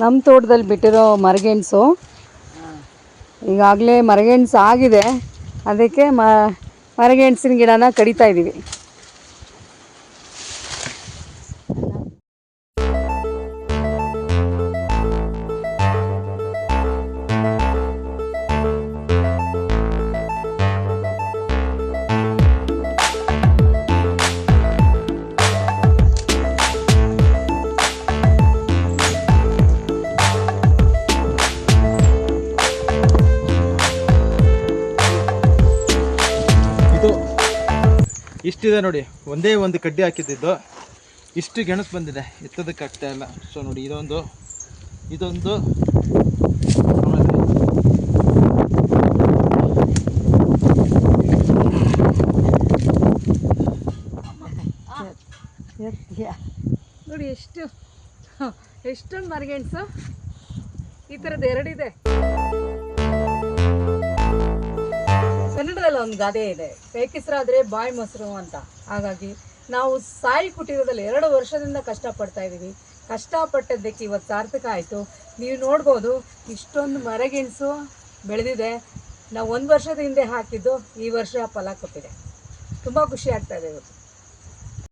ನಮ್ಮ ತೋಟದಲ್ಲಿ ಬಿಟ್ಟಿರೋ ಮರಗೆಣಸು ಈಗಾಗಲೇ ಮರಗೆಣಸು ಆಗಿದೆ. ಅದಕ್ಕೆ ಮರಗೆಣಸಿನ ಗಿಡನ ಕಡಿತಾ ಇದ್ದೀವಿ. ಇಷ್ಟಿದೆ ನೋಡಿ, ಒಂದೇ ಒಂದು ಕಡ್ಡಿ ಹಾಕಿದ್ದು ಇಷ್ಟು ಗೆಣಸು ಬಂದಿದೆ, ಎತ್ತೋದಕ್ಕೆ ಆಗ್ತಾ ಇಲ್ಲ. ಸೊ ನೋಡಿ, ಇದೊಂದು ನೋಡಿ ಎಷ್ಟೊಂದು ಮರಗೆಣಸು ಈ ಥರದ್ದು ಎರಡಿದೆ. ಕನ್ನಡದಲ್ಲಿ ಒಂದು ಗಾದೆ ಇದೆ, ಬೇಕಿಸ್ರಾದರೆ ಬಾಯಿ ಮೊಸರು ಅಂತ. ಹಾಗಾಗಿ ನಾವು ಸಾಯಿ ಕುಟೀರದಲ್ಲಿ 2 ವರ್ಷದಿಂದ ಕಷ್ಟಪಡ್ತಾ ಇದ್ದೀವಿ. ಕಷ್ಟಪಟ್ಟದ್ದಕ್ಕೆ ಇವತ್ತು ಸಾರ್ಥಕ ಆಯಿತು. ನೀವು ನೋಡ್ಬೋದು, ಇಷ್ಟೊಂದು ಮರಗೆಣಸು ಬೆಳೆದಿದೆ. ನಾವು 1 ವರ್ಷದ ಹಿಂದೆ ಹಾಕಿದ್ದು ಈ ವರ್ಷ ಫಲ ಕೊಟ್ಟಿದೆ. ತುಂಬ ಖುಷಿ ಆಗ್ತಾ ಇದೆ ಇವತ್ತು.